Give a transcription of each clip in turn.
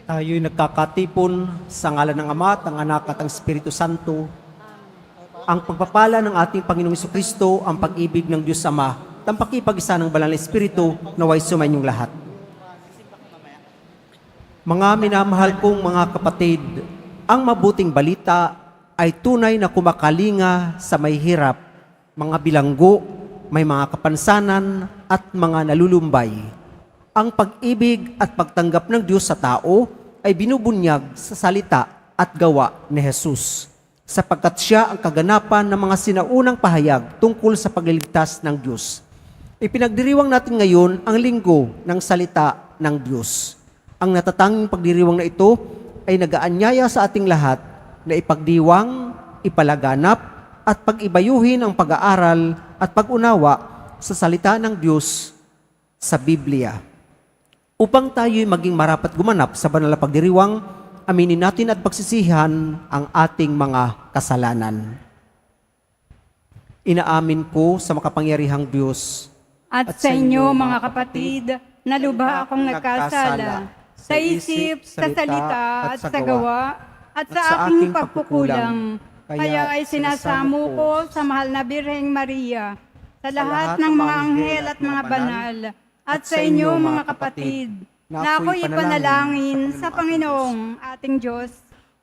Tayo'y nagkakatipon sa ngalan ng Ama, at ng Anak at ng Espiritu Santo. Ang pagpapala ng ating Panginoong Jesucristo, ang pag-ibig ng Diyos Ama, at ang pakipag-isa ng Banal na Espiritu, naway sumainyong lahat. Mga minamahal kong mga kapatid, ang mabuting balita ay tunay na kumakalinga sa may hirap, mga bilanggo, may mga kapansanan at mga nalulumbay. Ang pag-ibig at pagtanggap ng Diyos sa tao ay binubunyag sa salita at gawa ni Jesus, sapagkat siya ang kaganapan ng mga sinaunang pahayag tungkol sa pagliligtas ng Diyos. Ipinagdiriwang natin ngayon ang linggo ng salita ng Diyos. Ang natatanging pagdiriwang na ito ay nagaanyaya sa ating lahat na ipagdiwang, ipalaganap at pag-ibayuhin ang pag-aaral at pag-unawa sa salita ng Diyos sa Biblia. Upang tayo'y maging marapat gumanap sa banal na pagdiriwang, aminin natin at pagsisihan ang ating mga kasalanan. Inaamin ko sa makapangyarihang Diyos At sa inyo, mga kapatid, na lubha akong nagkasala sa isip, sa salita, at sa gawa, at sa aking pagkukulang. Kaya ay sinasamo ko sa mahal na Birheng Maria, sa lahat ng mga anghel at mga banal, at sa inyo, mga kapatid, na ako'y ipanalangin sa Panginoong ating Diyos.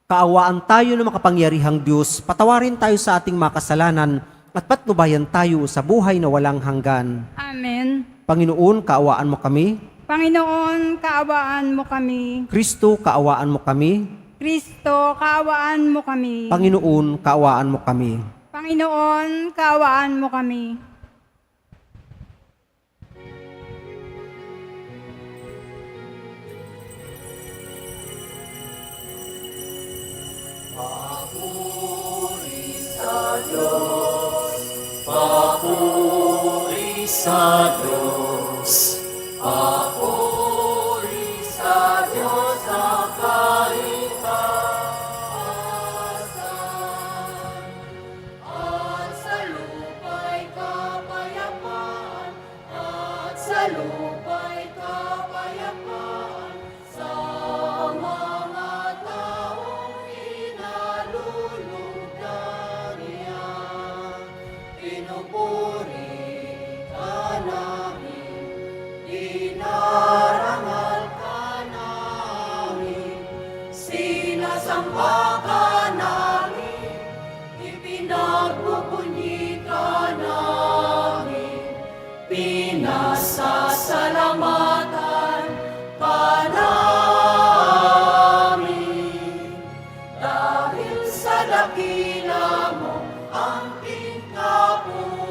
Kaawaan tayo ng makapangyarihang Diyos, patawarin tayo sa ating mga kasalanan, at patnubayan tayo sa buhay na walang hanggan. Amen. Panginoon, kaawaan mo kami. Panginoon, kaawaan mo kami. Kristo, kaawaan mo kami. Kristo, kaawaan mo kami. Panginoon, kaawaan mo kami. Panginoon, kaawaan mo kami. Papuri sa Diyos, papuri sa Diyos sa kaitaasan, at sa lupa'y kapayapaan, at sa lupa'y kapayapaan, sa mga taong inalulugdan niya. Pinupuri ka namin, dinarangal ka namin, sinasamba ka namin, ipinagbubunyi ka namin, pinasasalamatan ka namin, dahil sa dakila mo ang kapurihan.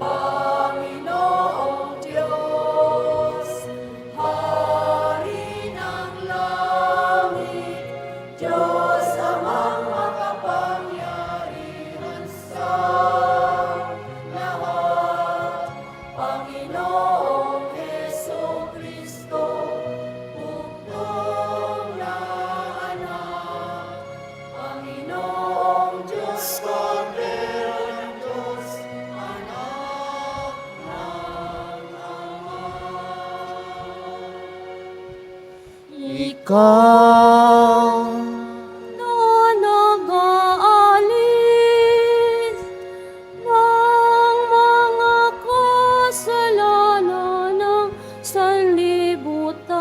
Panginoong Diyos, Hari ng langit, Diyos amang makapangyarihan sa lahat. Panginoong Jesucristo, bugtong na anak. Panginoong Diyos, Kordero ng Diyos, anak ng Ama. Ikaw na nag-aalis ng mga kasalanan ng sanlibutan,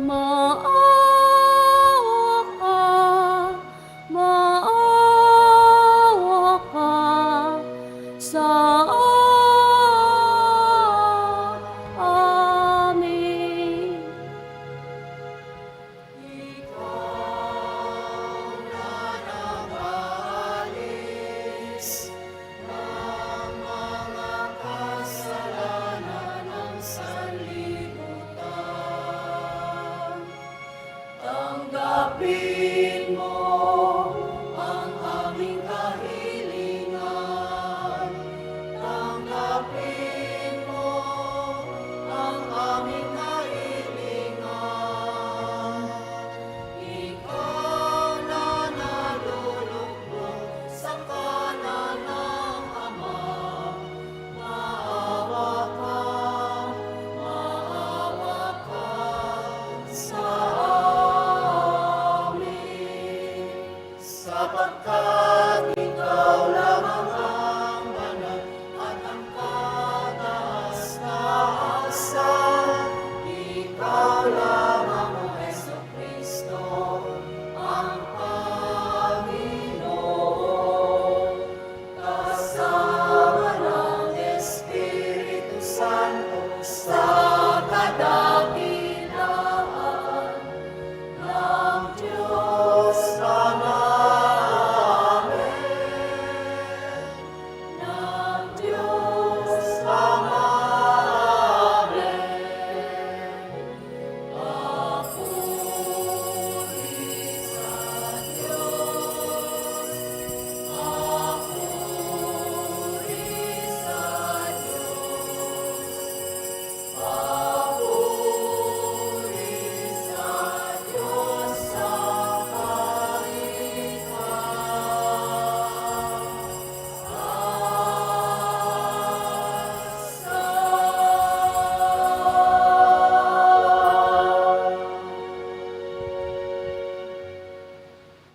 maawa ka sa amin. Ikaw na nag-aalis ng mga kasalanan ng sanlibutan, tanggapin mo ang aming kahilingan. Tanggapin mo ang aming kahilingan. Ikaw na nalulugmok sa kanan ng Ama, maawa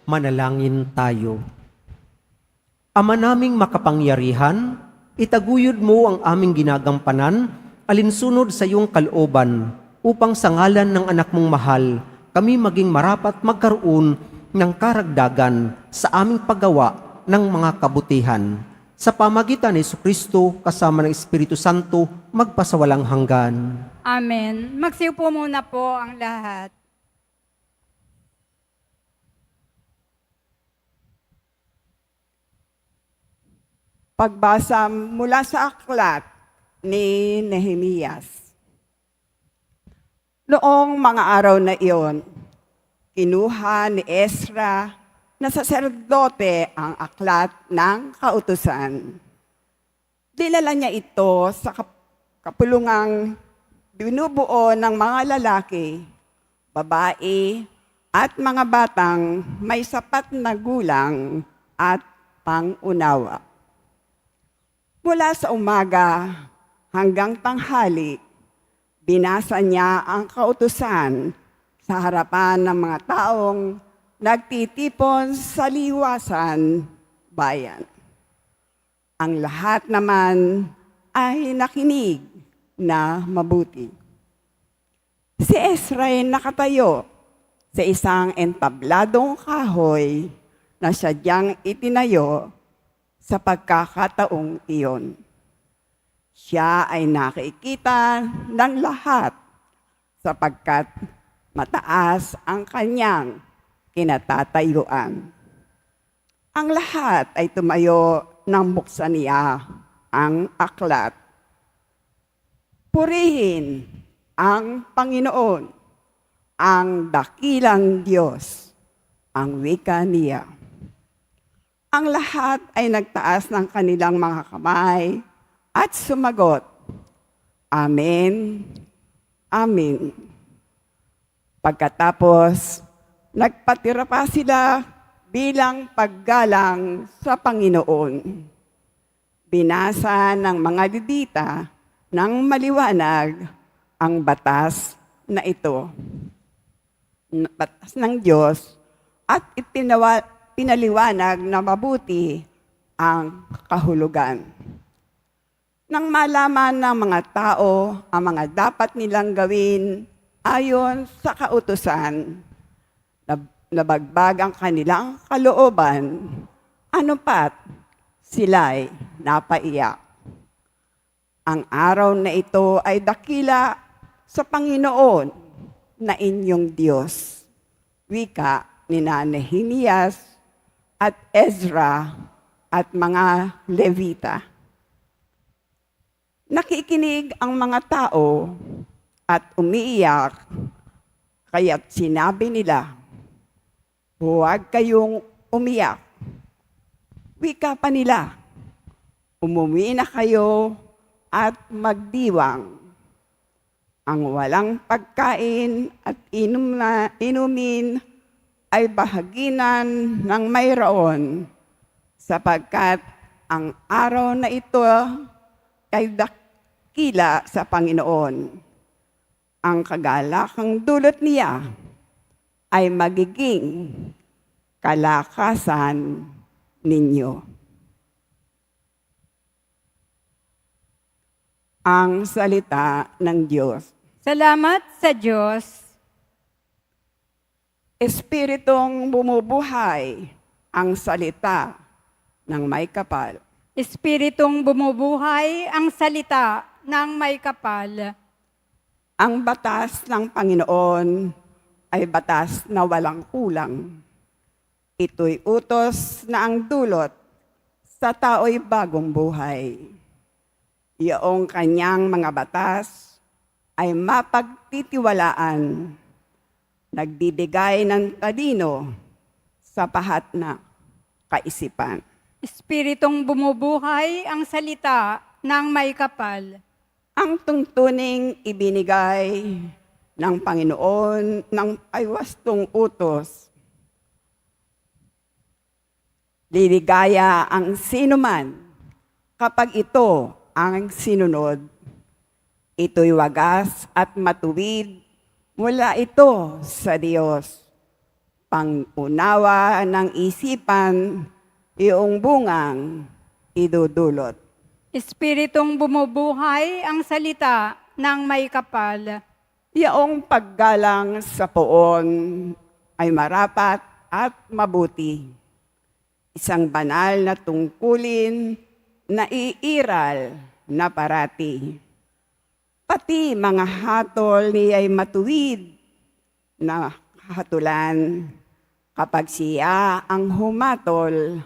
Manalangin tayo. Ama naming makapangyarihan, itaguyod mo ang aming ginagampanan, alinsunod sa iyong kalooban, upang sa ngalan ng anak mong mahal, kami maging marapat magkaroon ng karagdagan sa aming paggawa ng mga kabutihan. Sa pamagitan ni Jesucristo kasama ng Espiritu Santo, magpasawalang hanggan. Amen. Magsiupo muna po ang lahat. Pagbasa mula sa aklat ni Nehemias. Noong mga araw na iyon, kinuha ni Ezra na saserdote ang aklat ng kautusan. Dinala niya ito sa kapulungang binubuo ng mga lalaki, babae, at mga batang may sapat na gulang at pangunawa. Mula sa umaga hanggang tanghali, binasa niya ang kautusan sa harapan ng mga taong nagtitipon sa liwasan bayan. Ang lahat naman ay nakinig na mabuti. Si Ezra ay nakatayo sa isang entabladong kahoy na sadyang itinayo sa pagkakataong iyon. Siya ay nakikita ng lahat sapagkat mataas ang kanyang kinatatayuan. Ang lahat ay tumayo nang buksan niya ang aklat. Purihin ang Panginoon, ang dakilang Diyos, ang wika niya. Ang lahat ay nagtaas ng kanilang mga kamay at sumagot, Amen, Amen. Pagkatapos, nagpatira pa sila bilang paggalang sa Panginoon. Binasa ng mga didita ng maliwanag ang batas na ito. Batas ng Diyos at pinaliwanag na mabuti ang kahulugan. Nang malaman ng mga tao ang mga dapat nilang gawin ayon sa kautusan, nabagbag ang kanilang kalooban, anupat sila'y napaiyak. Ang araw na ito ay dakila sa Panginoon na inyong Diyos. Wika ni Nehemias at Ezra at mga Levita. Nakikinig ang mga tao at umiiyak, kaya't sinabi nila, huwag kayong umiyak. Wika pa nila, umuwi na kayo at magdiwang. Ang walang pagkain at inumin ay bahaginan ng mayroon, sapagkat ang araw na ito ay dakila sa Panginoon. Ang kagalakang dulot niya ay magiging kalakasan ninyo. Ang salita ng Diyos. Salamat sa Diyos. Espiritong bumubuhay ang salita ng may kapal. Espiritong bumubuhay ang salita ng may kapal. Ang batas ng Panginoon ay batas na walang kulang. Ito'y utos na ang dulot sa tao'y bagong buhay. Iyong kanyang mga batas ay mapagtitiwalaan, nagbibigay ng talino sa pahat na kaisipan. Espiritong bumubuhay ang salita ng may kapal. Ang tungtuning ibinigay ng Panginoon ng ay wastong utos. Liligaya ang sinuman kapag ito ang sinunod. Ito'y wagas at matuwid mula ito sa Diyos. pangunawa ng isipan, iyong bungang idudulot. Espiritong bumubuhay ang salita ng may kapal. Iyong paggalang sa poon ay marapat at mabuti. Isang banal na tungkulin na iiral na parati. Pati mga hatol niya'y matuwid na hatulan. Kapag siya ang humatol,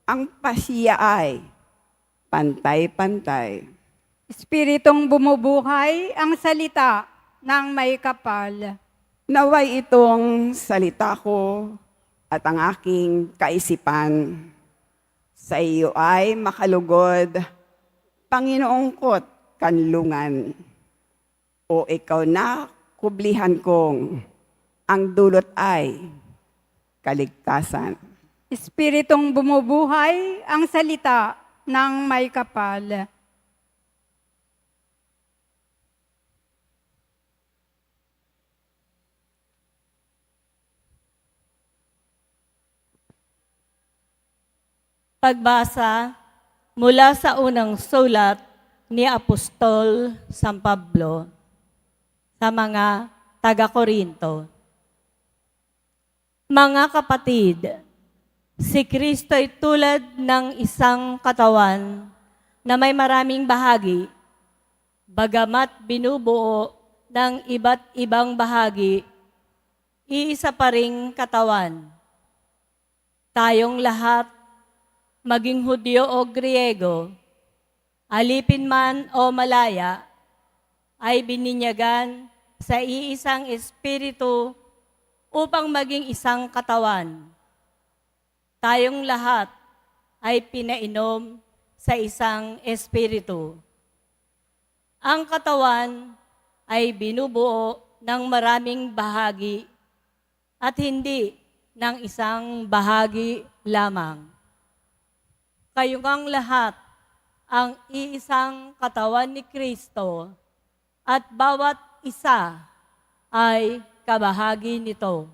ang pasiya ay pantay-pantay. Espiritong bumubuhay ang salita ng may kapal. Naway itong salita ko at ang aking kaisipan sa iyo ay makalugod, Panginoong ko't kanlungan. O ikaw na kublihan kong ang dulot ay kaligtasan. Espiritong bumubuhay ang salita ng may kapal. Pagbasa mula sa unang sulat ni Apostol San Pablo sa mga taga-Korinto. Mga kapatid, si Kristo ay tulad ng isang katawan na may maraming bahagi, bagamat binubuo ng iba't ibang bahagi, iisa pa ring katawan. Tayong lahat, maging Hudyo o Griego, alipin man o malaya, ay bininyagan sa iisang espiritu upang maging isang katawan. Tayong lahat ay pinainom sa isang espiritu. Ang katawan ay binubuo ng maraming bahagi at hindi ng isang bahagi lamang. Kayong ang lahat ang iisang katawan ni Kristo at bawat isa ay kabahagi nito.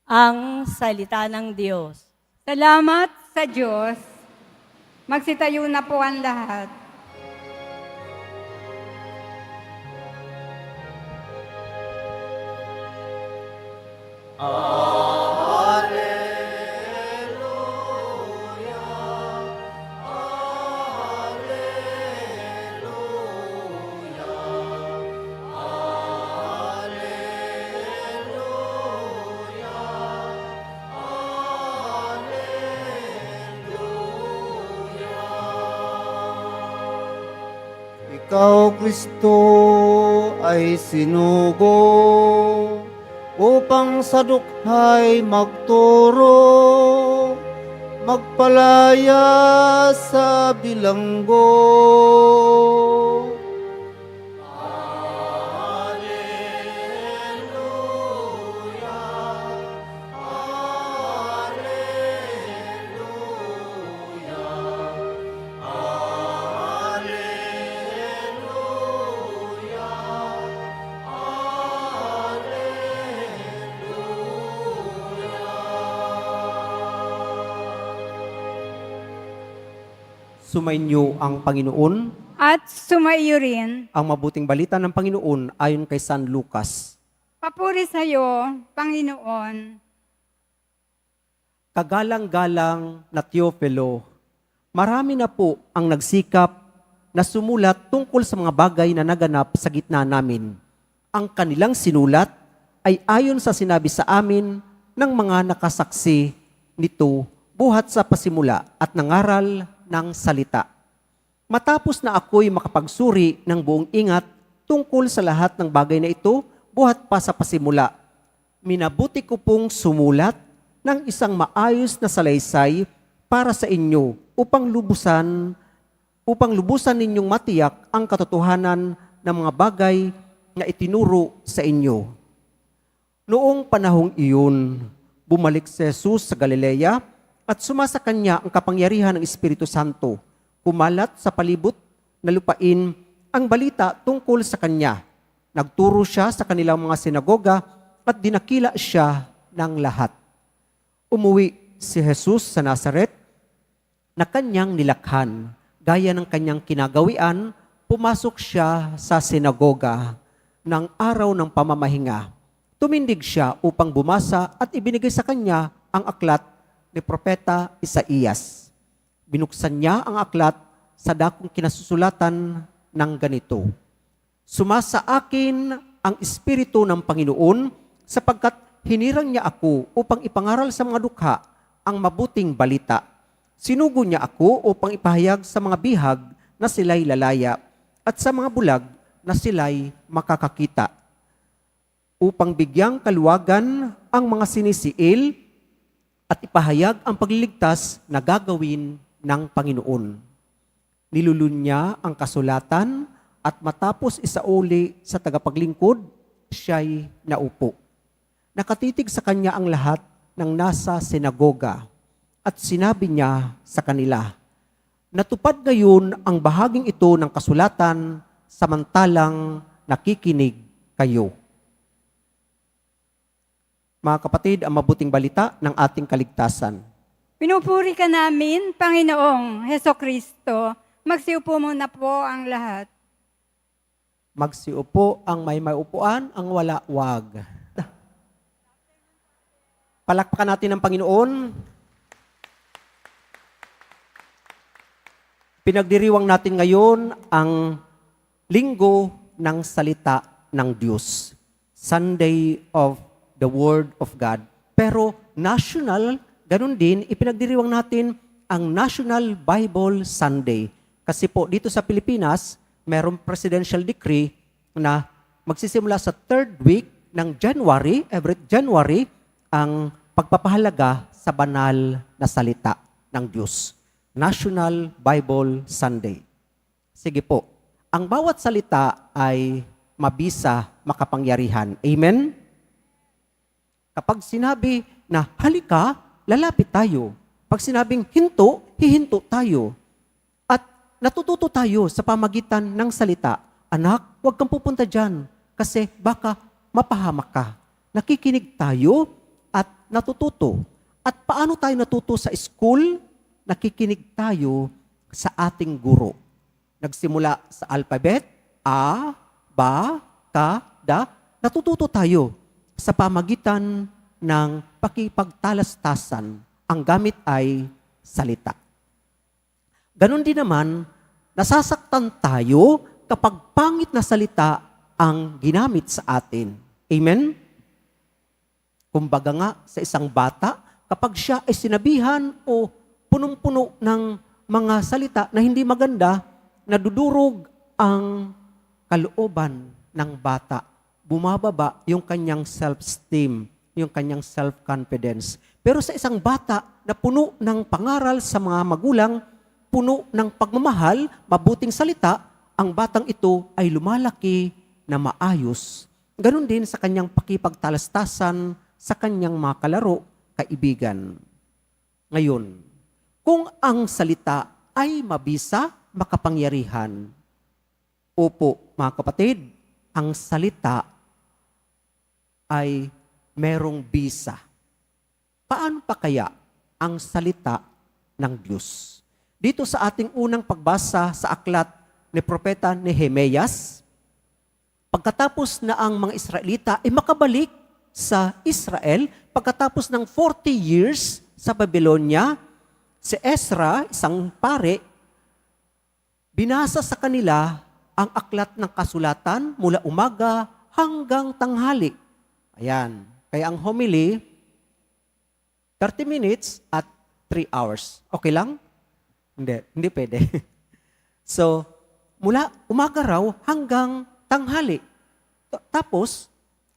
Ang salita ng Diyos. Salamat sa Diyos. Magsitayo na po ang lahat. Ikaw, Kristo, ay sinugo upang sa dukhay magturo, magpalaya sa bilanggo. Sumainyo ang Panginoon, At sumaiyo rin. ang mabuting balita ng Panginoon ayon kay San Lucas. Papuri sa iyo, Panginoon. Kagalang-galang na Teofilo, marami na po ang nagsikap na sumulat tungkol sa mga bagay na naganap sa gitna namin. Ang kanilang sinulat ay ayon sa sinabi sa amin ng mga nakasaksi nito buhat sa pasimula at nangaral ng salita. Matapos na ako'y makapagsuri ng buong ingat tungkol sa lahat ng bagay na ito, buhat pa sa pasimula, minabuti ko pong sumulat ng isang maayos na salaysay para sa inyo upang lubusan ninyong matiyak ang katotohanan ng mga bagay na itinuro sa inyo. Noong panahong iyon, bumalik si Jesus sa Galilea at sumasa kanya ang kapangyarihan ng Espiritu Santo. Kumalat sa palibot na lupain ang balita tungkol sa kanya. Nagturo siya sa kanilang mga sinagoga at at dinakila siya ng lahat. Umuwi si Jesus sa Nazaret na kanyang nilakhan. Gaya ng kanyang kinagawian, pumasok siya sa sinagoga ng araw ng pamamahinga. Tumindig siya upang bumasa at ibinigay sa kanya ang aklat ni Propeta Isaías. Binuksan niya ang aklat sa dakong kinasusulatan ng ganito, "Sumasa akin ang Espiritu ng Panginoon sapagkat hinirang niya ako upang ipangaral sa mga dukha ang mabuting balita. Sinugo niya ako upang ipahayag sa mga bihag na sila'y lalaya at sa mga bulag na sila'y makakakita. Upang bigyang kaluwagan ang mga sinisiil at ipahayag ang pagliligtas na gagawin ng Panginoon. Nilulunya ang kasulatan at matapos isauli sa tagapaglingkod, siya'y naupo. Nakatitig sa kanya ang lahat ng nasa sinagoga at sinabi niya sa kanila, natupad ngayon ang bahaging ito ng kasulatan samantalang nakikinig kayo." Mga kapatid, ang mabuting balita ng ating kaligtasan. Pinupuri ka namin, Panginoong Heso Kristo. Magsiupo muna po ang lahat. Magsiupo ang may upuan, ang wala, wag. Palakpakan natin ang Panginoon. Pinagdiriwang natin ngayon ang linggo ng salita ng Diyos. Sunday of the Word of God. Pero national, ganun din, ipinagdiriwang natin ang National Bible Sunday. Kasi po dito sa Pilipinas, merong presidential decree na magsisimula sa third week ng January, every January, ang pagpapahalaga sa banal na salita ng Diyos. National Bible Sunday. Sige po, ang bawat salita ay mabisa, makapangyarihan. Amen? Kapag sinabi na halika, lalapit tayo. Pag sinabing hinto, hihinto tayo. At natututo tayo sa pamagitan ng salita. Anak, huwag kang pupunta dyan kasi baka mapahamak ka. Nakikinig tayo at natututo. At paano tayo natuto sa school? Nakikinig tayo sa ating guro. Nagsimula sa alphabet, A, Ba, Ka, Da. Natututo tayo sa pamagitan ng pakipagtalastasan. Ang gamit ay salita. Ganon din naman, nasasaktan tayo kapag pangit na salita ang ginamit sa atin. Amen? Kumbaga nga sa isang bata, kapag siya ay sinabihan o punong-puno ng mga salita na hindi maganda, nadudurog ang kalooban ng bata. Bumababa yung kanyang self-esteem, yung kanyang self-confidence. Pero sa isang bata na puno ng pangaral sa mga magulang, puno ng pagmamahal, mabuting salita, ang batang ito ay lumalaki na maayos. Ganon din sa kanyang pakipagtalastasan sa kanyang mga kalaro, kaibigan. Ngayon, kung ang salita ay mabisa, makapangyarihan, opo, mga kapatid, ang salita ay merong bisa. Paano pa kaya ang salita ng Diyos? Dito sa ating unang pagbasa sa aklat ni Propeta Nehemias, pagkatapos na ang mga Israelita ay makabalik sa Israel, pagkatapos ng 40 years sa Babylonia, si Ezra, isang pare, binasa sa kanila ang aklat ng kasulatan mula umaga hanggang tanghali. Ayan. Kaya ang homily, 30 minutes at 3 hours. Okay lang? Hindi pwede. So, mula umaga raw hanggang tanghali. Tapos,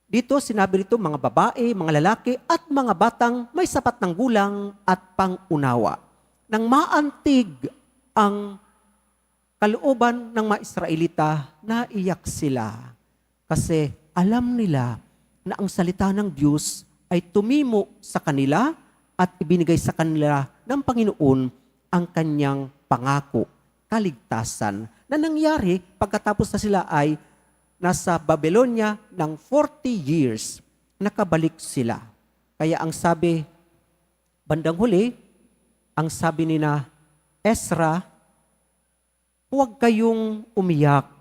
dito sinabi rito mga babae, mga lalaki, at mga batang may sapat ng gulang at pangunawa. Nang maantig ang kalooban ng mga Israelita, naiyak sila. Kasi alam nila na ang salita ng Diyos ay tumimo sa kanila at ibinigay sa kanila ng Panginoon ang kanyang pangako, kaligtasan, na nangyari pagkatapos na sila ay nasa Babylonia ng 40 years. nakabalik sila. Kaya ang sabi, bandang huli, ang sabi ni na Ezra, huwag kayong umiyak.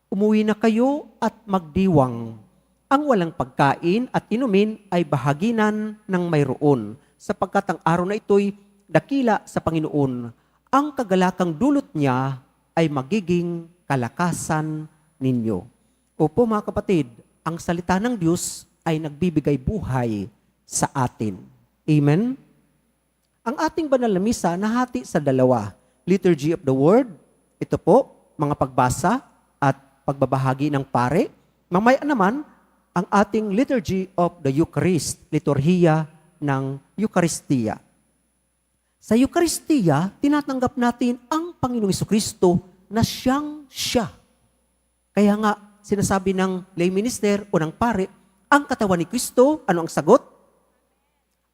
Umuwi na kayo at magdiwang. Ang walang pagkain at inumin ay bahaginan ng mayroon, sapagkat ang araw na ito'y dakila sa Panginoon. Ang kagalakang dulot niya ay magiging kalakasan ninyo. Opo mga kapatid, ang salita ng Diyos ay nagbibigay buhay sa atin. Amen? Ang ating banal na misa nahati sa dalawa. Liturgy of the Word, ito po, mga pagbasa at pagbabahagi ng pare. Mamaya naman, ang ating Liturgy of the Eucharist, liturhiya ng Eucharistia. Sa Eucharistia, tinatanggap natin ang Panginoong Jesucristo na siyang siya. Kaya nga, sinasabi ng lay minister o ng pare, ang katawan ni Kristo, ano ang sagot?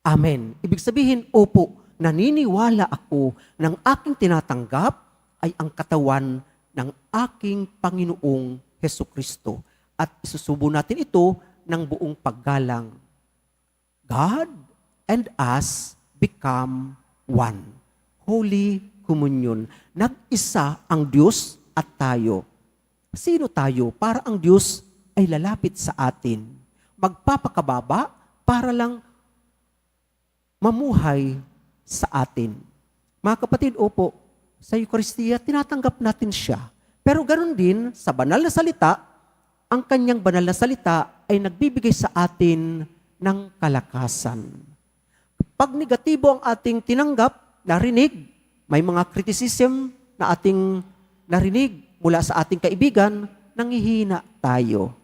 Amen. Ibig sabihin, opo, naniniwala ako ng aking tinatanggap ay ang katawan ng aking Panginoong Jesucristo. At isusubo natin ito ng buong paggalang. God and us become one. Holy Communion. Nag-isa ang Diyos at tayo. Sino tayo para ang Diyos ay lalapit sa atin? Magpapakababa para lang mamuhay sa atin. Mga kapatid, opo, sa Eucharistia, tinatanggap natin siya. Pero ganoon din, sa banal na salita, ang kanyang banal na salita ay nagbibigay sa atin ng kalakasan. Pag negatibo ang ating tinanggap, narinig, may mga criticism na ating narinig mula sa ating kaibigan, nanghihina tayo.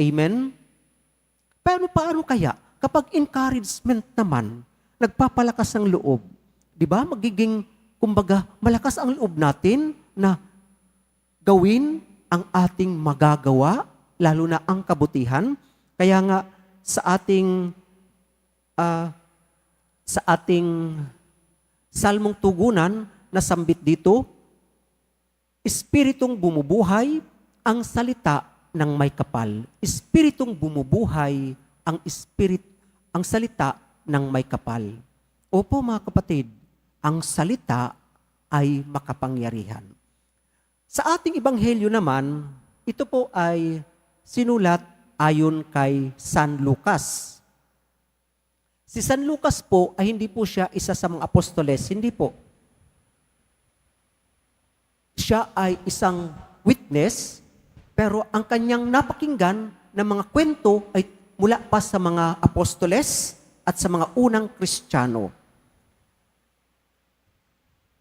Amen? Pero paano kaya kapag encouragement naman, nagpapalakas ang loob? Di ba? Magiging, kumbaga, malakas ang loob natin na gawin ang ating magagawa, lalo na ang kabutihan. Kaya nga, sa ating salmong tugunan na sambit dito, Espiritong bumubuhay ang salita ng may kapal. Espiritong bumubuhay ang salita ng may kapal. Opo mga kapatid, ang salita ay makapangyarihan. Sa ating ebanghelyo naman, ito po ay sinulat ayon kay San Lucas. Si San Lucas po ay hindi po siya isa sa mga apostoles, hindi po. Siya ay isang witness, pero ang kanyang napakinggan na mga kwento ay mula pa sa mga apostoles at sa mga unang Kristiyano.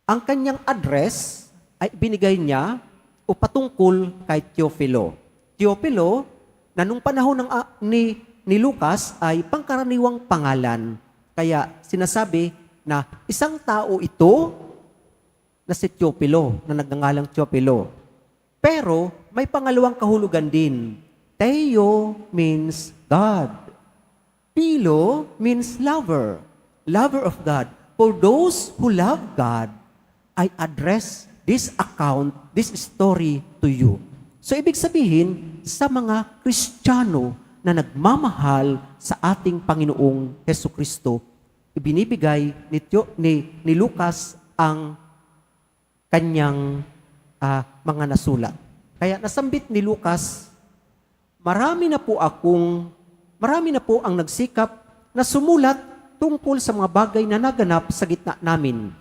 Ang kanyang address ay binigay niya o patungkol kay Teofilo. Teofilo, na nung panahon ni Lucas ay pangkaraniwang pangalan. Kaya sinasabi na isang tao ito na si Teofilo, na nagngangalang Teofilo. Pero may pangalawang kahulugan din. Theo means God. Philo means lover. Lover of God. For those who love God, I address this account, this story to you. So ibig sabihin, sa mga Kristiyano na nagmamahal sa ating Panginoong Hesukristo, ibinibigay ni Lucas ang kanyang mga nasulat. Kaya nasambit ni Lucas, marami na po ang nagsikap na sumulat tungkol sa mga bagay na naganap sa gitna namin.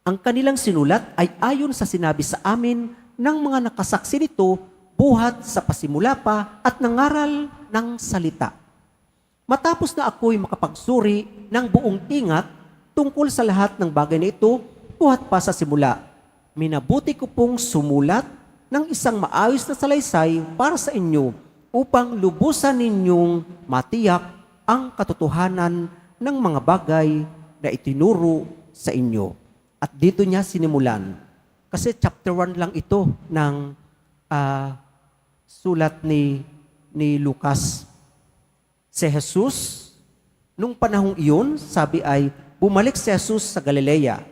Ang kanilang sinulat ay ayon sa sinabi sa amin ng mga nakasaksi nito buhat sa pasimula pa at nangaral ng salita. Matapos na ako'y makapagsuri ng buong ingat tungkol sa lahat ng bagay na ito, buhat pa sa simula, minabuti ko pong sumulat ng isang maayos na salaysay para sa inyo upang lubusan ninyong matiyak ang katotohanan ng mga bagay na itinuro sa inyo. At dito niya sinimulan. Kasi chapter 1 lang ito ng sulat ni Lucas. Si Jesus, nung panahong iyon, sabi ay, bumalik si Jesus sa Galilea.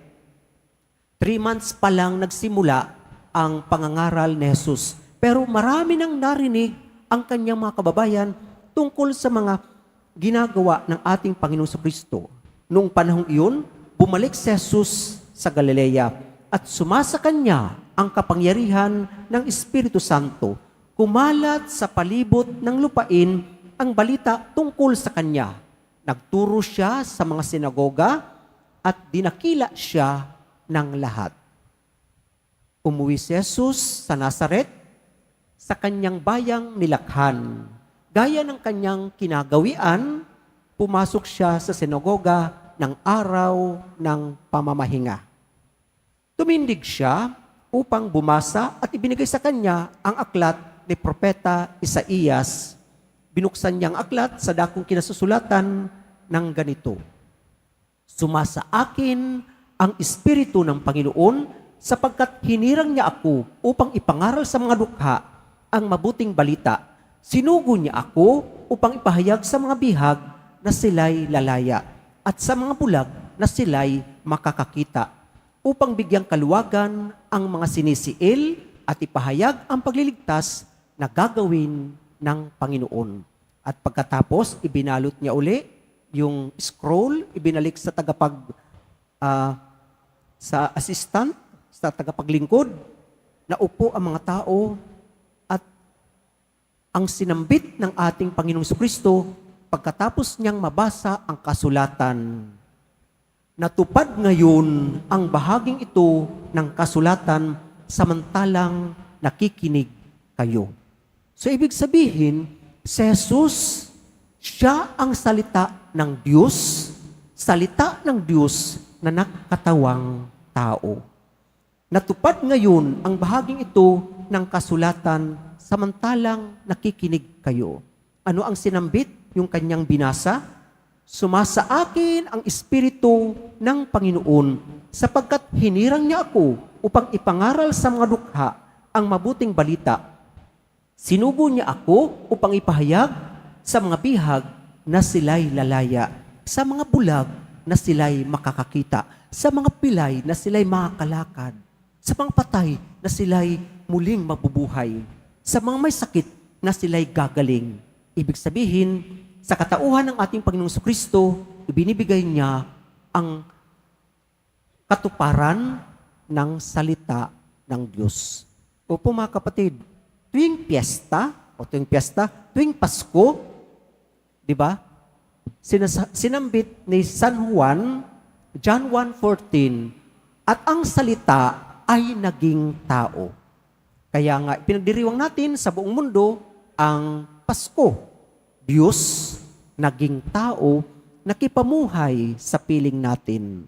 3 months pa lang nagsimula ang pangangaral ni Jesus. Pero marami nang narinig ang kanyang mga kababayan tungkol sa mga ginagawa ng ating Panginoong Kristo. Noong panahong iyon, bumalik si Jesus sa Galilea at sumasa kanya ang kapangyarihan ng Espiritu Santo. Kumalat sa palibot ng lupain ang balita tungkol sa kanya. Nagturo siya sa mga sinagoga at dinakila siya ng lahat. Umuwi si Jesus sa Nazaret, sa kanyang bayang nilakhan. Gaya ng kanyang kinagawian, pumasok siya sa sinagoga ng araw ng pamamahinga. Tumindig siya upang bumasa at ibinigay sa kanya ang aklat ni Propeta Isaías. Binuksan niya ang aklat sa dakong kinasusulatan ng ganito: Sumasa akin ang Espiritu ng Panginoon sapagkat hinirang niya ako upang ipangaral sa mga dukha ang mabuting balita. Sinugo niya ako upang ipahayag sa mga bihag na sila'y lalaya at sa mga bulag na sila'y makakakita, upang bigyang kaluwagan ang mga sinisiil at ipahayag ang pagliligtas na gagawin ng Panginoon. At pagkatapos, ibinalot niya uli yung scroll, ibinalik sa sa assistant, sa tagapaglingkod, na upo ang mga tao at ang sinambit ng ating Panginoong Kristo pagkatapos niyang mabasa ang kasulatan. Natupad ngayon ang bahaging ito ng kasulatan samantalang nakikinig kayo. So ibig sabihin, si Jesus, siya ang salita ng Diyos na nakatawang tao. Natupad ngayon ang bahaging ito ng kasulatan samantalang nakikinig kayo. Ano ang sinambit? Yung kanyang binasa? Sumasa akin ang Espiritu ng Panginoon sapagkat hinirang niya ako upang ipangaral sa mga dukha ang mabuting balita. Sinugo niya ako upang ipahayag sa mga bihag na sila'y lalaya, sa mga bulag na sila'y makakakita, sa mga pilay na sila'y makakalakad, sa mga patay na sila'y muling mabubuhay, sa mga may sakit na sila'y gagaling. Ibig sabihin, sa katauhan ng ating Panginoong Kristo, ibinibigay niya ang katuparan ng salita ng Diyos. Opo mga kapatid, tuwing tuwing Pasko, di ba? Sinambit ni San Juan, John 1:14, at ang salita ay naging tao. Kaya nga, pinagdiriwang natin sa buong mundo ang Pasko. Diyos, naging tao, nakipamuhay sa piling natin.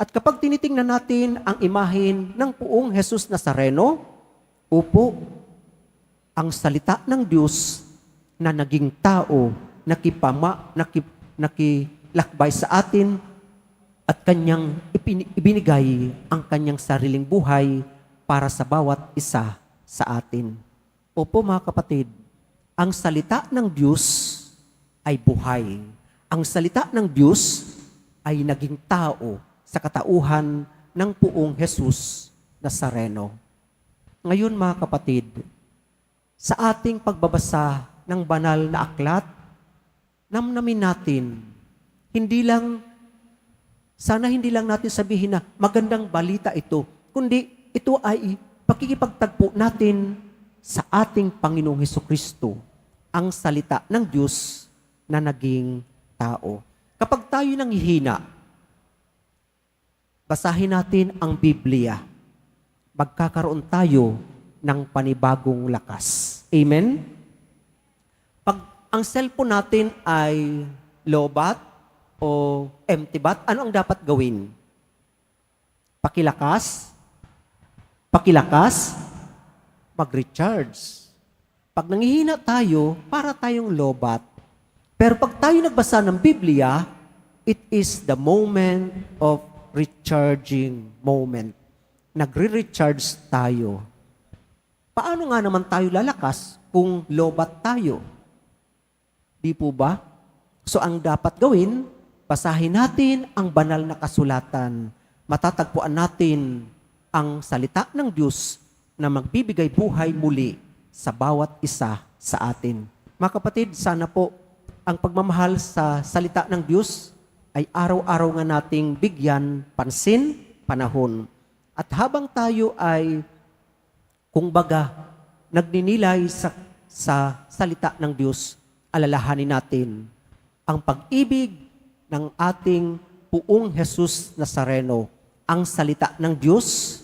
At kapag tinitingnan natin ang imahen ng Poong Jesus Nazareno, opo, ang salita ng Diyos na naging tao, nakilakbay sa atin at kanyang ibinigay ang kanyang sariling buhay para sa bawat isa sa atin. Opo mga kapatid, ang salita ng Diyos ay buhay. Ang salita ng Diyos ay naging tao sa katauhan ng Poong Jesus Nazareno. Ngayon mga kapatid, sa ating pagbabasa ng banal na aklat, namnamin natin, sana hindi lang natin sabihin na magandang balita ito, kundi ito ay pakikipagtagpo natin sa ating Panginoong Hesukristo, ang salita ng Diyos na naging tao. Kapag tayo nanghihina, basahin natin ang Biblia. Magkakaroon tayo ng panibagong lakas. Amen? Pag ang cellphone natin ay lobat o empty bat, ano ang dapat gawin? Pakilakas, mag-recharge. Pag nanghihina tayo, para tayong lobat. Pero pag tayo nagbasa ng Biblia, it is the moment of recharging moment. Nagre-recharge tayo. Paano nga naman tayo lalakas kung lobat tayo? Di po ba? So ang dapat gawin, basahin natin ang banal na kasulatan. Matatagpuan natin ang salita ng Diyos na magbibigay buhay muli sa bawat isa sa atin. Mga kapatid, sana po ang pagmamahal sa salita ng Diyos ay araw-araw nga nating bigyan pansin, panahon. At habang tayo ay, kumbaga, nagninilay sa salita ng Diyos, alalahanin natin ang pag-ibig ng ating Puong Jesus Nazareno, ang salita ng Diyos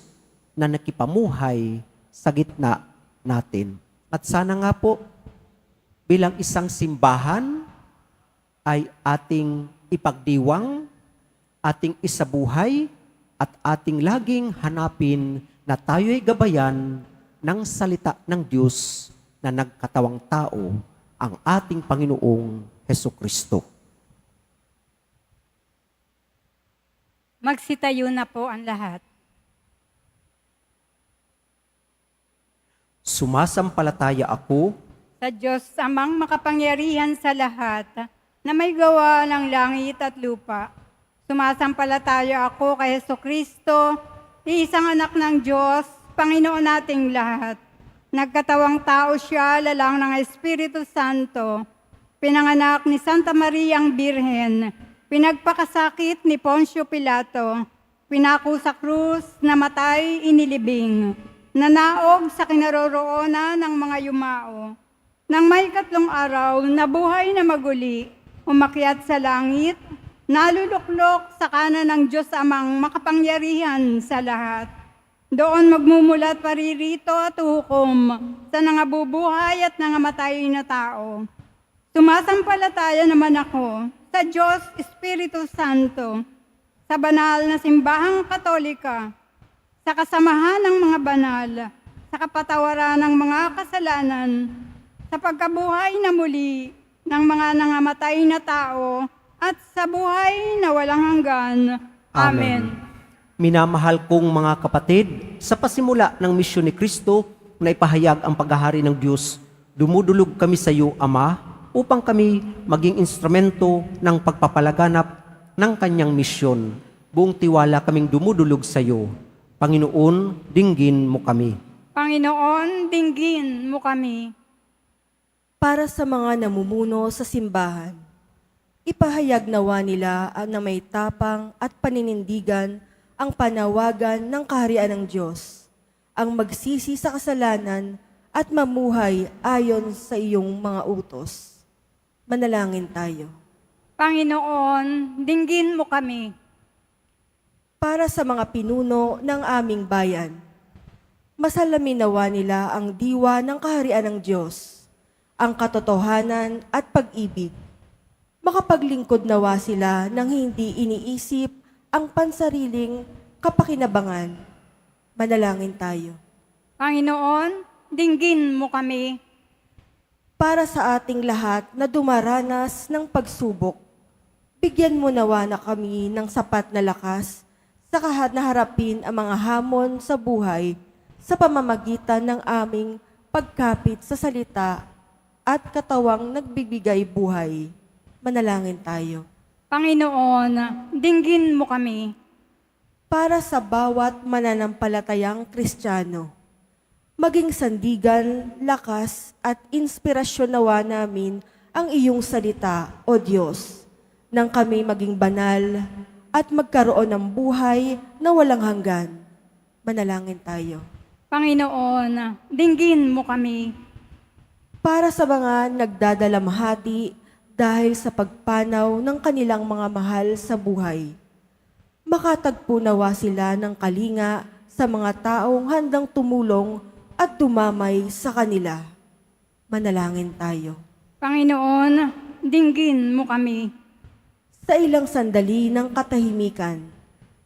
na nakipamuhay sa gitna natin. At sana nga po, bilang isang simbahan, ay ating ipagdiwang, ating isabuhay, at ating laging hanapin na tayo'y gabayan ng salita ng Diyos na nagkatawang tao, ang ating Panginoong Hesukristo. Magsitayo na po ang lahat. Sumasampalataya ako Sa Diyos amang makapangyarihan sa lahat, na may gawa ng langit at lupa. Sumasampalataya ako kay Jesucristo, isang anak ng Diyos, Panginoon nating lahat. Nagkatawang tao siya, lalang ng Espiritu Santo. Pinanganak ni Santa Maria ang Birhen. Pinagpakasakit ni Poncio Pilato. Pinako sa krus, namatay, inilibing. Nanaog sa kinaroroonan ng mga yumao. Nang may 3 araw, nabuhay na maguli, umakyat sa langit, naluluklok sa kanan ng Diyos amang makapangyarihan sa lahat. Doon magmumulat paririto at hukom sa nangabubuhay at nangamatay na tao. Sumasampalataya naman ako sa Diyos Espiritu Santo, sa banal na simbahang katolika, sa kasamahan ng mga banal, sa kapatawaran ng mga kasalanan, sa pagkabuhay na muli ng mga nangamatay na tao, at sa buhay na walang hanggan. Amen. Minamahal kong mga kapatid, sa pasimula ng misyon ni Kristo na ipahayag ang paghahari ng Diyos, dumudulog kami sa iyo, Ama, upang kami maging instrumento ng pagpapalaganap ng kanyang misyon. Buong tiwala kaming dumudulog sa iyo. Panginoon, dinggin mo kami. Panginoon, dinggin mo kami. Para sa mga namumuno sa simbahan, ipahayag nawa nila na may tapang at paninindigan ang panawagan ng kaharian ng Diyos, ang magsisi sa kasalanan at mamuhay ayon sa iyong mga utos. Manalangin tayo. Panginoon, dinggin mo kami. Para sa mga pinuno ng aming bayan, masalamin nawa nila ang diwa ng kaharian ng Diyos, ang katotohanan at pag-ibig. Makapaglingkod nawa sila nang hindi iniisip ang pansariling kapakinabangan. Manalangin tayo. Panginoon, dinggin mo kami. Para sa ating lahat na dumaranas ng pagsubok, bigyan mo nawa na kami ng sapat na lakas sa kahit na harapin ang mga hamon sa buhay sa pamamagitan ng aming pagkapit sa salita at katawang nagbibigay buhay. Manalangin tayo. Panginoon, dinggin mo kami. Para sa bawat mananampalatayang Kristiyano, maging sandigan, lakas at inspirasyon nawa namin ang iyong salita, O Diyos, nang kami maging banal at magkaroon ng buhay na walang hanggan. Manalangin tayo. Panginoon, dinggin mo kami. Para sa mga nagdadalamhati dahil sa pagpanaw ng kanilang mga mahal sa buhay, makatagpo nawa sila ng kalinga sa mga taong handang tumulong at dumamay sa kanila. Manalangin tayo. Panginoon, dinggin mo kami. Sa ilang sandali ng katahimikan,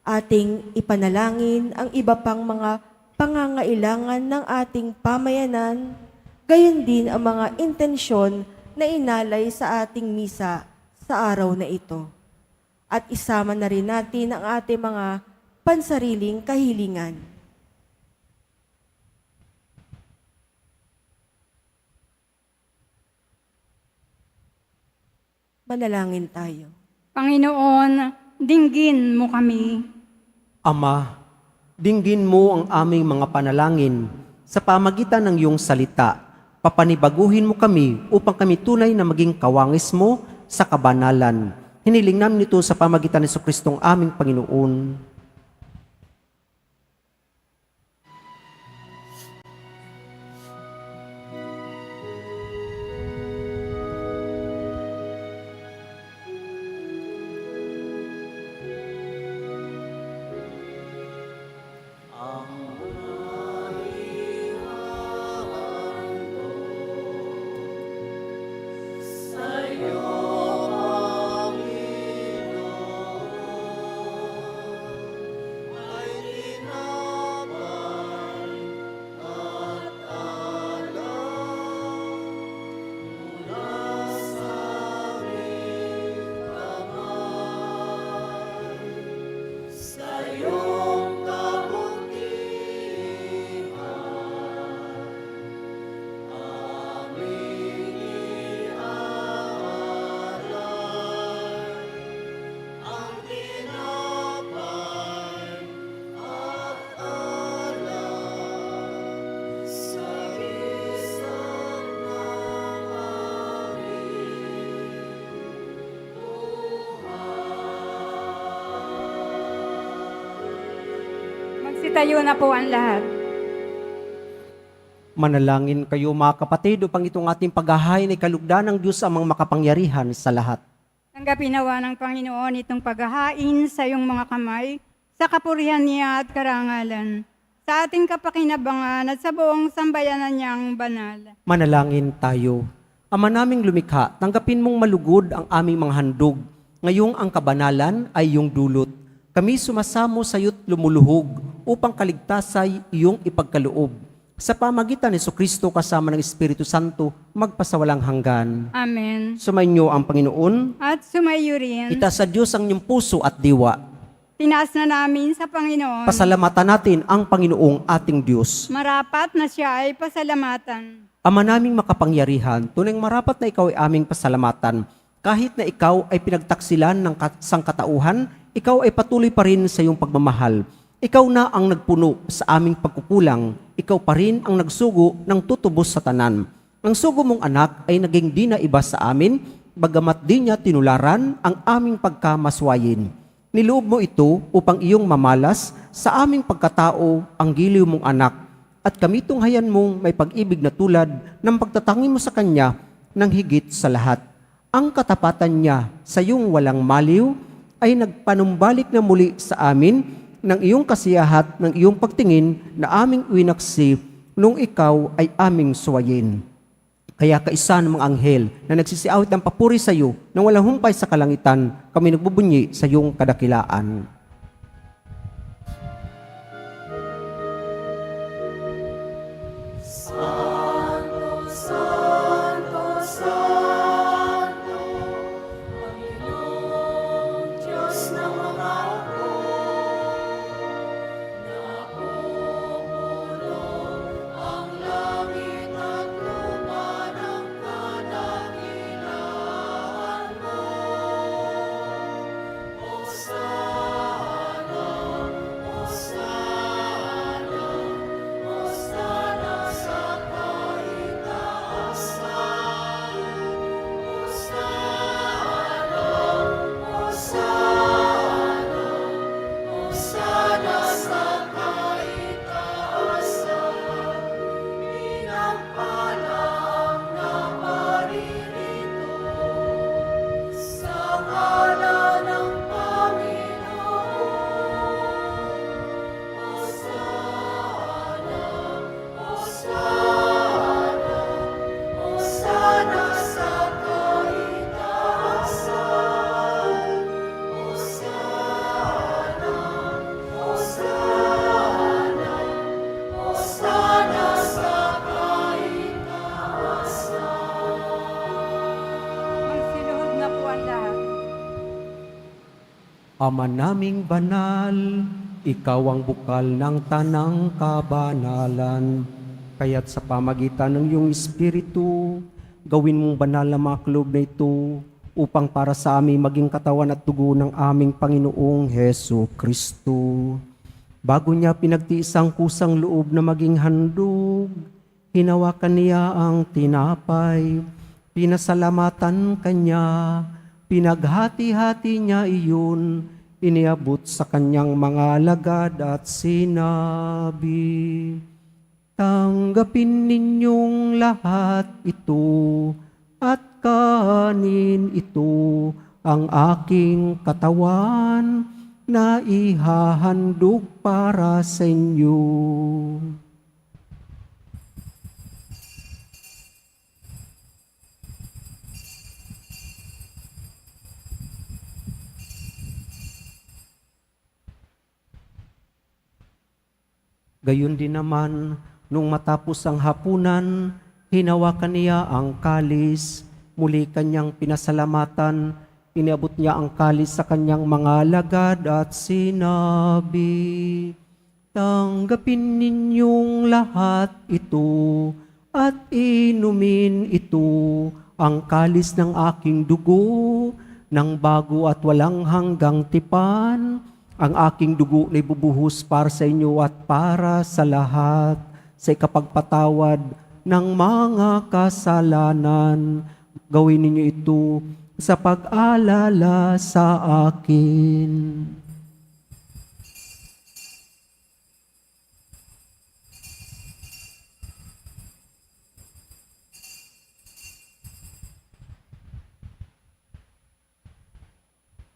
ating ipanalangin ang iba pang mga pangangailangan ng ating pamayanan, gayon din ang mga intensyon na inalay sa ating misa sa araw na ito. At isama na rin natin ang ating mga pansariling kahilingan. Manalangin tayo. Panginoon, dinggin mo kami. Ama, dinggin mo ang aming mga panalangin sa pamagitan ng iyong salita Papanibaguhin mo kami upang kami tunay na maging kawangis mo sa kabanalan. Hiniling namin ito sa pamagitan ni Jesucristong aming Panginoon. Magsitayo na po ang lahat. Manalangin kayo mga kapatid upang itong ating paghahain ay kalugdan ng Diyos amang makapangyarihan sa lahat. Tanggapin nawa ng Panginoon itong paghahain sa iyong mga kamay, sa kapurihan niya at karangalan, sa ating kapakinabangan at sa buong sambayanan niyang banal. Manalangin tayo. Ama naming lumikha, tanggapin mong malugod ang aming mga handog. Ngayong ang kabanalan ay iyong dulot. Kami sumasamo sa iyo't lumuluhog upang kaligtasay iyong ipagkaloob. Sa pamagitan ni Jesucristo kasama ng Espiritu Santo, magpasawalang hanggan. Amen. Sumainyo ang Panginoon. At sumayo rin. Itaas sa Diyos ang inyong puso at diwa. Tinaas na namin sa Panginoon. Pasalamatan natin ang Panginoong ating Diyos. Marapat na siya ay pasalamatan. Ama naming makapangyarihan, tunay marapat na ikaw ay aming pasalamatan. Kahit na ikaw ay pinagtaksilan ng sangkatauhan, ikaw ay patuloy pa rin sa iyong pagmamahal. Ikaw na ang nagpuno sa aming pagkukulang. Ikaw pa rin ang nagsugo ng tutubos sa tanan. Ang sugo mong anak ay naging di na iba sa amin, bagamat di niya tinularan ang aming pagkamaswayin. Niloob mo ito upang iyong mamalas sa aming pagkatao ang giliw mong anak. At kami tunghayan mong may pag-ibig na tulad ng pagtatangi mo sa Kanya ng higit sa lahat. Ang katapatan niya sa iyong walang maliw ay nagpanumbalik na muli sa amin ng iyong kasiyahat, ng iyong pagtingin na aming winaksi nung ikaw ay aming suwayin. Kaya kaisa ng mga anghel na nagsisiawit ng papuri sa iyo nang walang humpay sa kalangitan, kami nagbubunyi sa iyong kadakilaan. Santo, Santo, Santo, Panginoong Diyos ng mga hukbo, napupuno ang langit at lupa ng kadakilaan mo. Hosana, Hosana, Hosana sa kaitaasan. Hosana, Hosana, Hosana sa kaitaasan. Pinagpalang naparirito sa ngalan ng Panginoon. Hosana, Hosana, Hosana sa kaitaasan. Hosana, Hosana, Hosana sa kaitaasan. Magsiluhod na po ang lahat. Ama naming banal, ikaw ang bukal ng tanang kabanalan. Kaya't sa pamagitan ng iyong Espiritu, gawin mong banal na mga kaloob na ito upang para sa amin maging katawan at dugo ng aming Panginoong Hesu Kristo. Bago niya pinagtiis ang kusang loob na maging handog, hinawakan niya ang tinapay, pinasalamatan kanya, pinaghati-hati niya iyon, iniabot sa kanyang mga alagad at sinabi, tanggapin ninyong lahat ito at kanin ito ang aking katawan na ihahandog para sa inyo. Gayon din naman, nung matapos ang hapunan, hinawakan niya ang kalis, muli kanyang pinasalamatan, iniabot niya ang kalis sa kanyang mga alagad at sinabi, tanggapin ninyong lahat ito at inumin ito ang kalis ng aking dugo, ng bago at walang hanggang tipan, ang aking dugo na ibubuhos para sa inyo at para sa lahat sa ikapagpatawad ng mga kasalanan. Gawin ninyo ito sa pag-alala sa akin.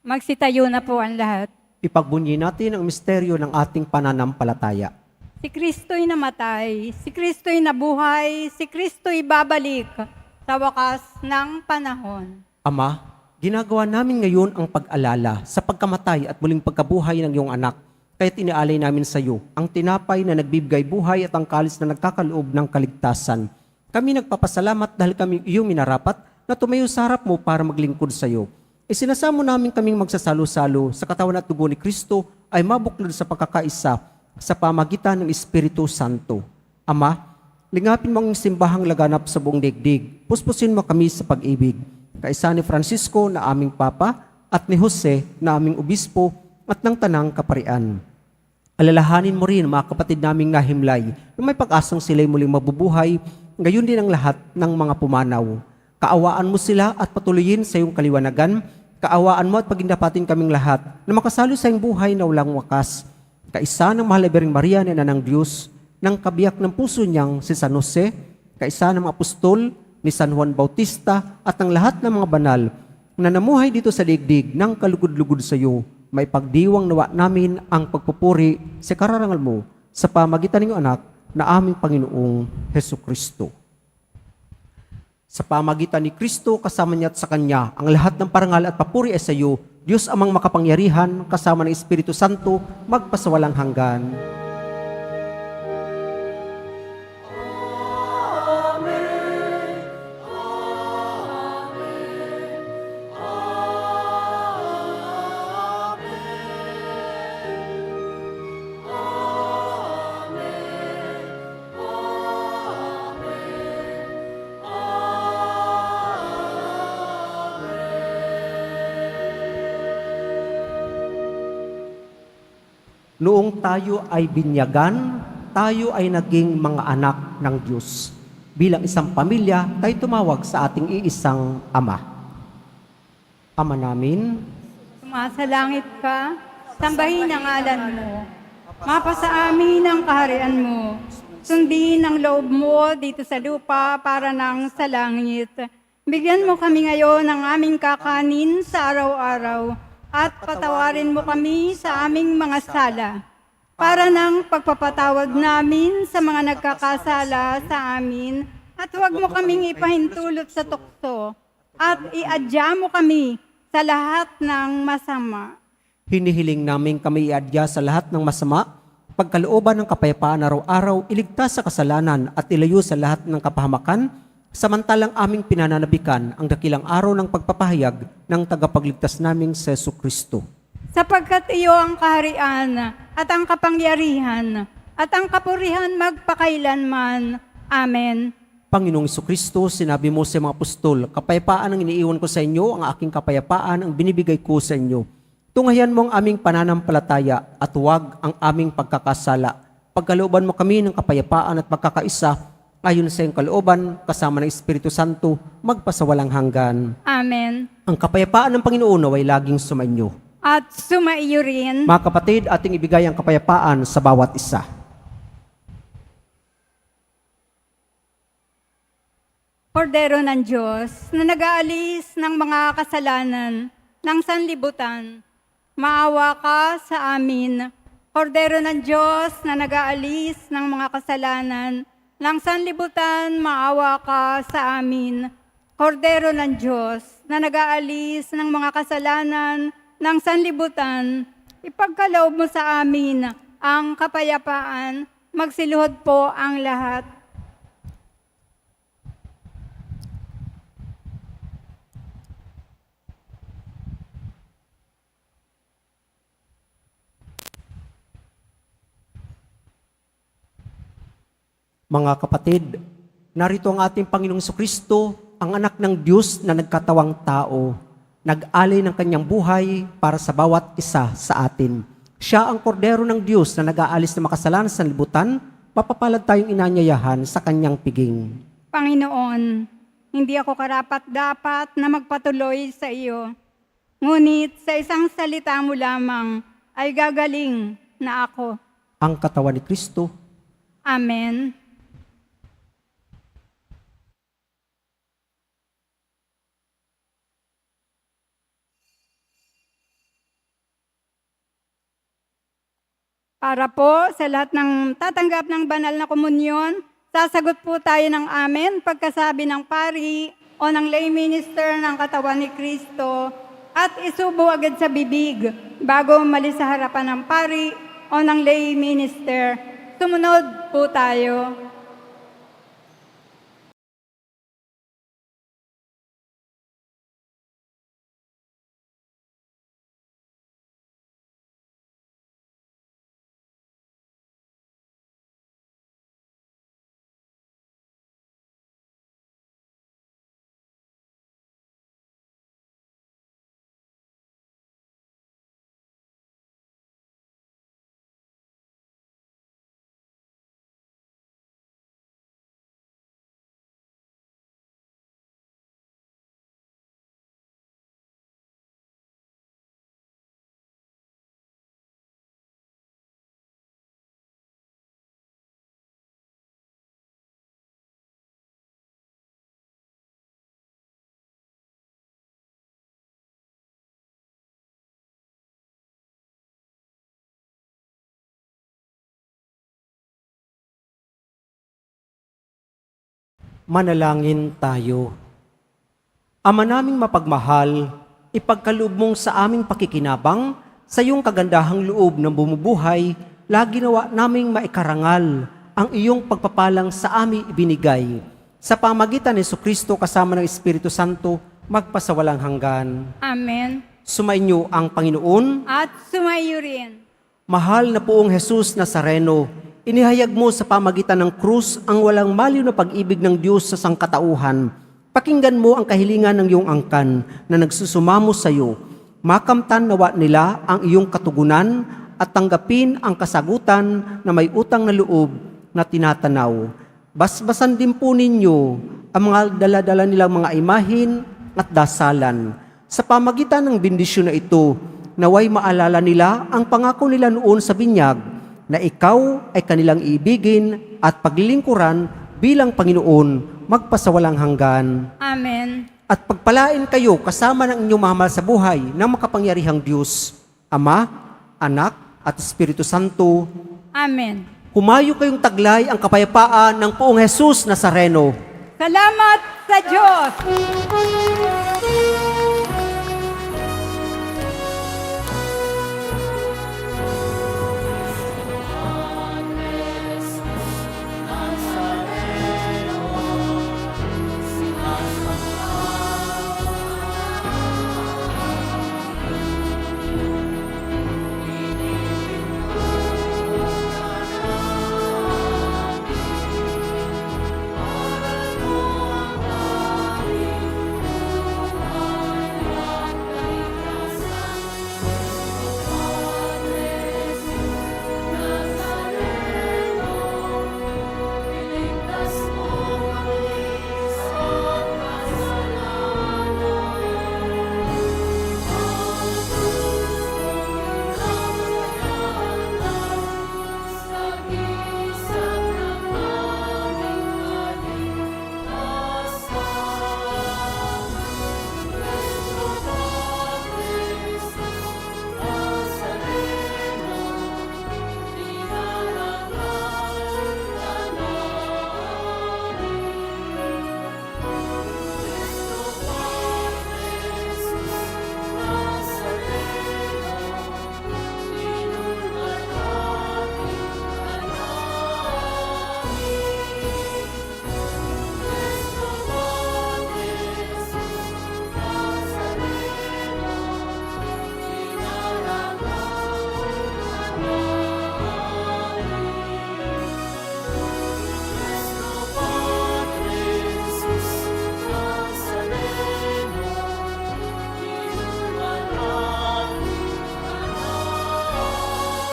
Magsitayo na po ang lahat. Ipagbunyi natin ang misteryo ng ating pananampalataya. Si Kristo'y namatay, si Kristo'y nabuhay, si Kristo'y babalik sa wakas ng panahon. Ama, ginagawa namin ngayon ang pag-alala sa pagkamatay at muling pagkabuhay ng iyong anak. Kaya't inialay namin sa iyo ang tinapay na nagbibigay buhay at ang kalis na nagkakaloob ng kaligtasan. Kami nagpapasalamat dahil kami iyong minarapat na tumayo sa harap mo para maglingkod sa iyo. Isinasamo namin kaming magsasalo-salo sa katawan at dugo ni Kristo ay mabuklod sa pagkakaisa sa pamagitan ng Espiritu Santo. Ama, lingapin mo ang simbahang laganap sa buong digdig. Puspusin mo kami sa pag-ibig. Kaisa ni Francisco na aming Papa at ni Jose na aming Obispo at ng Tanang Kaparian. Alalahanin mo rin mga kapatid naming nahimlay na may pag-asang sila'y muling mabubuhay, gayon din ang lahat ng mga pumanaw. Kaawaan mo sila at patuloyin sa iyong kaliwanagan. Kaawaan mo at pagindapatin kaming lahat na makasalo sa iyong buhay na walang wakas. Kaisa ng mahal na Birheng Maria na ina ng Diyos, ng kabiyak ng puso niyang si San Jose, kaisa ng mga apostol ni San Juan Bautista at ng lahat ng mga banal na namuhay dito sa digdig ng kalugod-lugod sa iyo, may pagdiwang nawa namin ang pagpupuri sa kararangal mo sa pamagitan ng iyong anak na aming Panginoong Hesus Kristo. Sa pamagitan ni Kristo, kasama niya at sa Kanya, ang lahat ng parangal at papuri ay sa iyo, Diyos amang makapangyarihan, kasama ng Espiritu Santo, magpasawalang hanggan. Noong tayo ay binyagan, tayo ay naging mga anak ng Diyos. Bilang isang pamilya, tayo tumawag sa ating iisang Ama. Ama namin, Sumasalangit ka, sambahin ang ngalan mo. Mapasa amin ang kaharian mo. Sundin ang loob mo dito sa lupa para nang sa langit. Bigyan mo kami ngayon ng aming kakanin sa araw-araw at patawarin mo kami sa aming mga sala para nang pagpapatawad namin sa mga nagkakasala sa amin at huwag mo kaming ipahintulot sa tukso at iadya mo kami sa lahat ng masama. hinihiling namin kami iadya sa lahat ng masama, pagkalooban ng kapayapaan araw-araw, iligtas sa kasalanan at ilayo sa lahat ng kapahamakan, samantalang aming pinananabikan ang dakilang araw ng pagpapahayag ng tagapagligtas naming si Hesus Kristo. Sapagkat iyo ang kaharian at ang kapangyarihan at ang kapurihan magpakailanman. Amen. Panginoong Jesucristo, sinabi mo sa mga apostol, kapayapaan ang iniiwan ko sa inyo, ang aking kapayapaan ang binibigay ko sa inyo. Tunghayan mo ang aming pananampalataya at huwag ang aming pagkakasala. Pagkalooban mo kami ng kapayapaan at pagkakaisa ayon sa iyong kalooban, kasama ng Espiritu Santo, magpasawalang hanggan. Amen. Ang kapayapaan ng Panginoon naway laging sumainyo. At sumaiyo rin. Mga kapatid, ating ibigay ang kapayapaan sa bawat isa. Kordero ng Diyos na nag-aalis ng mga kasalanan ng sanlibutan, maawa ka sa amin. Kordero ng Diyos na nag-aalis ng mga kasalanan ng sanlibutan, maawa ka sa amin. Kordero ng Diyos na nag-aalis ng mga kasalanan ng sanlibutan, ipagkaloob mo sa amin ang kapayapaan, magsiluhod po ang lahat. Mga kapatid, narito ang ating Panginoong Kristo, ang anak ng Diyos na nagkatawang tao, nag-alay ng kanyang buhay para sa bawat isa sa atin. Siya ang kordero ng Diyos na nag-aalis ng makasalanan sa libutan, mapapalad tayong inanyayahan sa kanyang piging. Panginoon, hindi ako karapat-dapat na magpatuloy sa iyo. Ngunit sa isang salita mo lamang ay gagaling na ako. Ang katawan ni Kristo. Amen. Para po sa lahat ng tatanggap ng banal na komunyon, sasagot po tayo ng amen pagkasabi ng pari o ng lay minister ng katawan ni Kristo at isubo agad sa bibig bago umalis sa harapan ng pari o ng lay minister. Sumunod po tayo. Manalangin tayo. Ama naming mapagmahal, ipagkaloob mong sa aming pakikinabang, sa iyong kagandahang loob ng bumubuhay, lagi nawa naming maikarangal ang iyong pagpapalang sa aming ibinigay. Sa pamagitan ni Jesucristo kasama ng Espiritu Santo, magpasawalang hanggan. Amen. Sumainyo ang Panginoon. At sumaiyo rin. Mahal na Poong Jesus Nazareno, inihayag mo sa pamagitan ng krus ang walang maliw na pag-ibig ng Diyos sa sangkatauhan. Pakinggan mo ang kahilingan ng iyong angkan na nagsusumamo sa iyo. Makamtan nawa nila ang iyong katugunan at tanggapin ang kasagutan na may utang na loob na tinatanaw. Basbasan din po ninyo ang mga daladala nilang mga imahin at dasalan. Sa pamagitan ng bendisyon na ito, naway maalala nila ang pangako nila noon sa binyag na ikaw ay kanilang iibigin at paglilingkuran bilang Panginoon magpasawalang hanggan. Amen. At pagpalain kayo kasama ng inyong mahal sa buhay ng makapangyarihang Diyos, Ama, Anak, at Espiritu Santo. Amen. Humayo kayong taglay ang kapayapaan ng Poong Jesus Nazareno. Salamat sa Diyos!